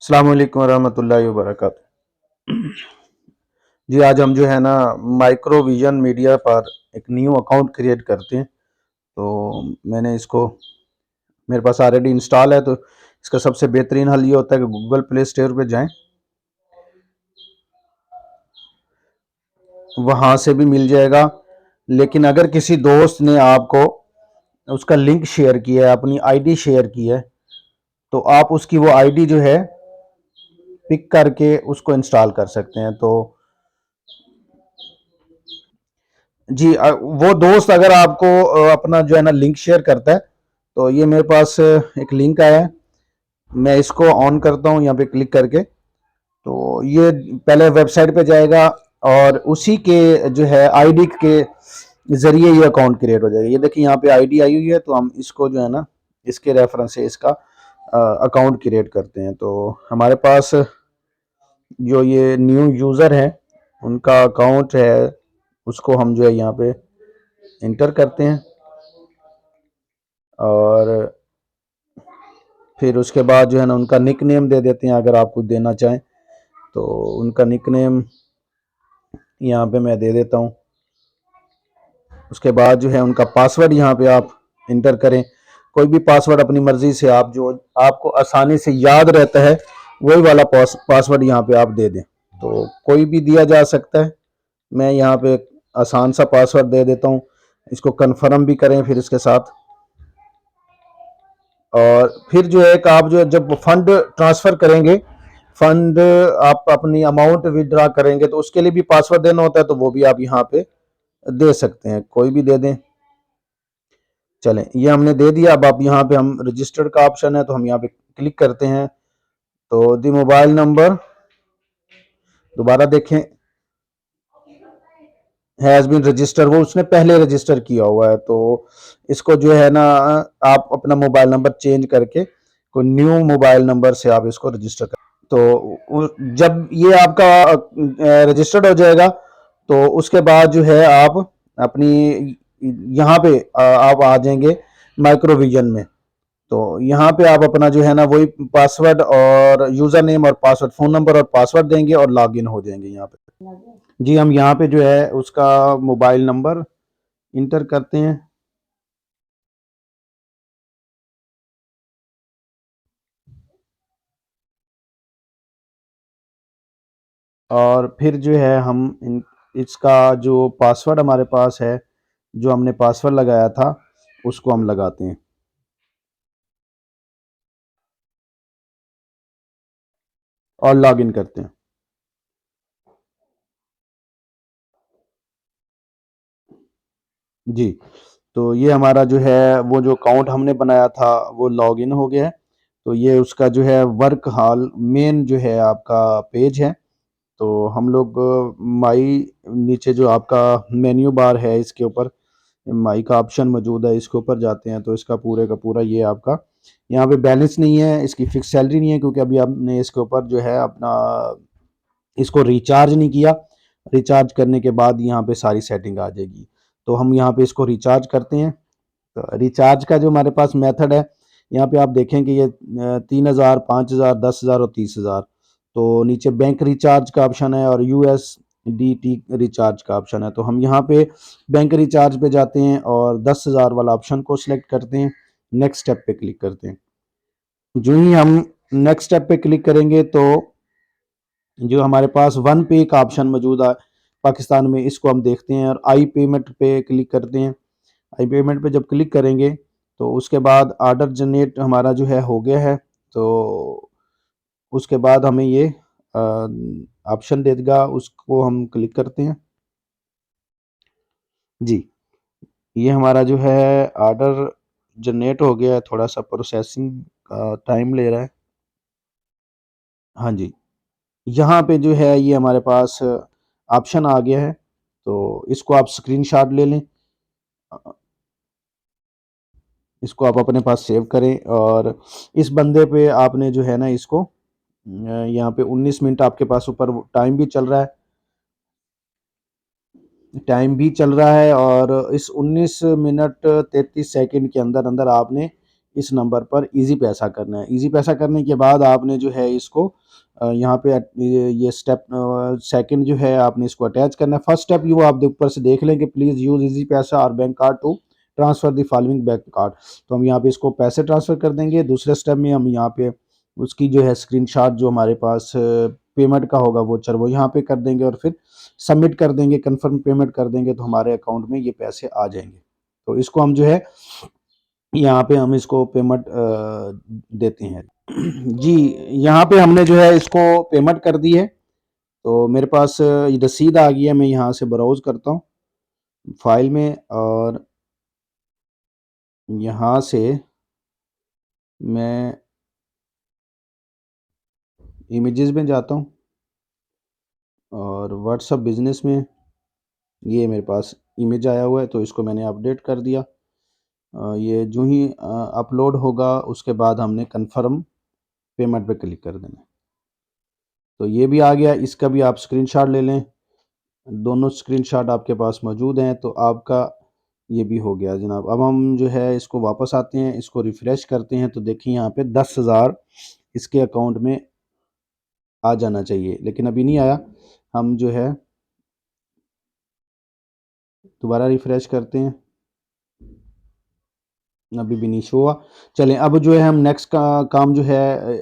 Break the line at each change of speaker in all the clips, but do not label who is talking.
अस्सलाम वालेकुम रहमतुल्लाहि व बरकातहू। जी आज हम जो है ना माइक्रोविजन मीडिया पर एक न्यू अकाउंट क्रिएट करते हैं। तो मैंने इसको मेरे पास ऑलरेडी इंस्टॉल है। तो इसका सबसे बेहतरीन हल ये होता है कि गूगल प्ले स्टोर पे जाएं, वहाँ से भी मिल जाएगा। लेकिन अगर किसी दोस्त ने आपको उसका लिंक शेयर किया है, अपनी आईडी शेयर की है, तो आप उसकी वो आईडी जो है पिक करके उसको इंस्टॉल कर सकते हैं। तो जी वो दोस्त अगर आपको अपना जो है ना लिंक शेयर करता है, तो ये मेरे पास एक लिंक आया है। मैं इसको ऑन करता हूँ यहाँ पे क्लिक करके। तो ये पहले वेबसाइट पे जाएगा और उसी के जो है आईडी के जरिए ये अकाउंट क्रिएट हो जाएगा। ये देखिए यहाँ पे आईडी आई हुई है, तो हम इसको जो है ना इसके रेफरेंस से इसका अकाउंट क्रिएट करते हैं। तो हमारे पास जो ये न्यू यूज़र है उनका अकाउंट है, उसको हम जो है यहाँ पे इंटर करते हैं और फिर उसके बाद जो है ना उनका निक नेम दे देते हैं अगर आप कुछ देना चाहें। तो उनका निक नेम यहाँ पे मैं दे देता हूँ। उसके बाद जो है उनका पासवर्ड यहाँ पे आप इंटर करें। कोई भी पासवर्ड अपनी मर्जी से आप जो आपको आसानी से याद रहता है वही वाला पासवर्ड यहाँ पे आप दे दें। तो कोई भी दिया जा सकता है। मैं यहाँ पे आसान सा पासवर्ड दे देता हूँ। इसको कंफर्म भी करें फिर इसके साथ। और फिर जो है कि आप जो जब फंड ट्रांसफ़र करेंगे, फंड आप अपनी अमाउंट विड्रा करेंगे, तो उसके लिए भी पासवर्ड देना होता है। तो वो भी आप यहाँ पे दे सकते हैं, कोई भी दे दें। चलें, ये हमने दे दिया। अब आप यहाँ पे हम रजिस्टर्ड का ऑप्शन है, तो हम यहाँ पे क्लिक करते हैं। तो दी मोबाइल नंबर दोबारा देखें, हैज़ बीन रजिस्टर, वो उसने पहले रजिस्टर किया हुआ है। तो इसको जो है ना आप अपना मोबाइल नंबर चेंज करके कोई न्यू मोबाइल नंबर से आप इसको रजिस्टर कर। तो जब ये आपका रजिस्टर्ड हो जाएगा, तो उसके बाद जो है आप अपनी यहाँ पे आप आ जाएंगे माइक्रोविजन में। तो यहाँ पे आप अपना जो है ना वही पासवर्ड और यूज़र नेम और पासवर्ड, फ़ोन नंबर और पासवर्ड देंगे और लॉगिन हो जाएंगे यहाँ पे। जी हम यहाँ पे जो है उसका मोबाइल नंबर इंटर करते हैं और फिर जो है हम इसका जो पासवर्ड हमारे पास है, जो हमने पासवर्ड लगाया था, उसको हम लगाते हैं और लॉगिन करते हैं। जी, तो ये हमारा जो है वो जो अकाउंट हमने बनाया था वो लॉगिन हो गया है। तो ये उसका जो है वर्क हॉल मेन जो है आपका पेज है। तो हम लोग माई नीचे जो आपका मेन्यू बार है, इसके ऊपर माई का ऑप्शन मौजूद है, इसके ऊपर जाते हैं। तो इसका पूरे का पूरा ये आपका यहाँ पे बैलेंस नहीं है, इसकी फिक्स सैलरी नहीं है, क्योंकि अभी आपने इसके ऊपर जो है अपना इसको रिचार्ज नहीं किया। रिचार्ज करने के बाद यहाँ पे सारी सेटिंग आ जाएगी। तो हम यहाँ पे इसको रिचार्ज करते हैं। तो रिचार्ज का जो हमारे पास मेथड है, यहाँ पे आप देखें कि ये 3000, 5000, 10,000 और 30,000। तो नीचे बैंक रिचार्ज का ऑप्शन है और यूएसडीटी रिचार्ज का ऑप्शन है। तो हम यहाँ पे बैंक रिचार्ज पे जाते हैं और 10,000 वाला ऑप्शन को सिलेक्ट करते हैं, नेक्स्ट स्टेप पे क्लिक करते हैं। जो ही हम नेक्स्ट स्टेप पे क्लिक करेंगे, तो जो हमारे पास वन पे का ऑप्शन मौजूद है पाकिस्तान में, इसको हम देखते हैं और आई पेमेंट पे क्लिक करते हैं। आई पेमेंट पे जब क्लिक करेंगे, तो उसके बाद ऑर्डर जनरेट हमारा जो है हो गया है। तो उसके बाद हमें ये ऑप्शन दे देगा, उसको हम क्लिक करते हैं। जी, ये हमारा जो है ऑर्डर जनरेट हो गया है, थोड़ा सा प्रोसेसिंग का टाइम ले रहा है। हाँ जी, यहाँ पे जो है ये हमारे पास ऑप्शन आ गया है। तो इसको आप स्क्रीनशॉट ले लें, इसको आप अपने पास सेव करें और इस बंदे पे आपने जो है ना इसको यहाँ पे 19 मिनट आपके पास ऊपर टाइम भी चल रहा है, और इस 19 मिनट 33 सेकंड के अंदर अंदर आपने इस नंबर पर ईज़ी पैसा करना है। ईज़ी पैसा करने के बाद आपने जो है इसको यहाँ पे ये स्टेप सेकंड जो है आपने इसको अटैच करना है। फर्स्ट स्टेप ये आप ऊपर से देख लें कि प्लीज़ यूज़ ईज़ी पैसा और bank card to transfer the following bank card. तो हम यहाँ पे इसको पैसे ट्रांसफ़र कर देंगे। दूसरे स्टेप में हम यहाँ पे उसकी जो है स्क्रीनशॉट जो हमारे पास पेमेंट का होगा वोचर वो यहाँ पे कर देंगे और फिर सबमिट कर देंगे, कन्फर्म पेमेंट कर देंगे तो हमारे अकाउंट में ये पैसे आ जाएंगे। तो इसको हम जो है यहाँ पे हम इसको पेमेंट देते हैं। जी, यहाँ पे हमने जो है इसको पेमेंट कर दी है। तो मेरे पास ये रसीद आ गई है। मैं यहाँ से ब्राउज़ करता हूँ फाइल में और यहाँ से मैं इमेजेस में जाता हूँ और व्हाट्सएप बिज़नेस में ये मेरे पास इमेज आया हुआ है तो इसको मैंने अपडेट कर दिया। ये जो ही अपलोड होगा उसके बाद हमने कन्फर्म पेमेंट पे क्लिक कर देना है। तो ये भी आ गया, इसका भी आप स्क्रीनशॉट ले लें। दोनों स्क्रीनशॉट आपके पास मौजूद हैं तो आपका ये भी हो गया जनाब। अब हम जो है इसको वापस आते हैं, इसको रिफ़्रेश करते हैं तो देखिए यहाँ पे 10,000 इसके अकाउंट में आ जाना चाहिए, लेकिन अभी नहीं आया। हम जो है दोबारा रिफ़्रेश करते हैं, अभी भी नहीं शो हुआ। चलें अब जो है हम नेक्स्ट काम जो है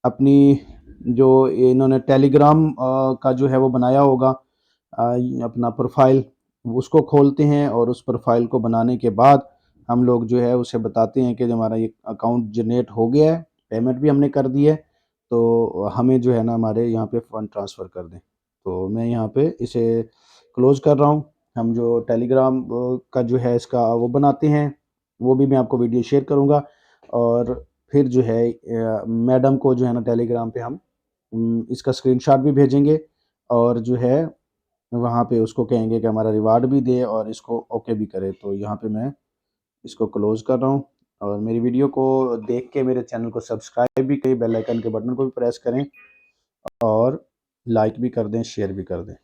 अपनी जो इन्होंने टेलीग्राम का जो है वो बनाया होगा अपना प्रोफाइल, उसको खोलते हैं और उस प्रोफाइल को बनाने के बाद हम लोग जो है उसे बताते हैं कि जो हमारा ये अकाउंट जनरेट हो गया है, पेमेंट भी हमने कर दी है, तो हमें जो है ना हमारे यहाँ पे फ़ंड ट्रांसफ़र कर दें। तो मैं यहाँ पे इसे क्लोज़ कर रहा हूँ। हम जो टेलीग्राम का जो है इसका वो बनाते हैं, वो भी मैं आपको वीडियो शेयर करूँगा और फिर जो है मैडम को जो है ना टेलीग्राम पे हम इसका स्क्रीनशॉट भी भेजेंगे और जो है वहाँ पे उसको कहेंगे कि हमारा रिवार्ड भी दे और इसको ओके भी करे। तो यहाँ पे मैं इसको क्लोज़ कर रहा हूँ और मेरी वीडियो को देख के मेरे चैनल को सब्सक्राइब भी करें, बेल आइकन के बटन को भी प्रेस करें और लाइक भी कर दें, शेयर भी कर दें।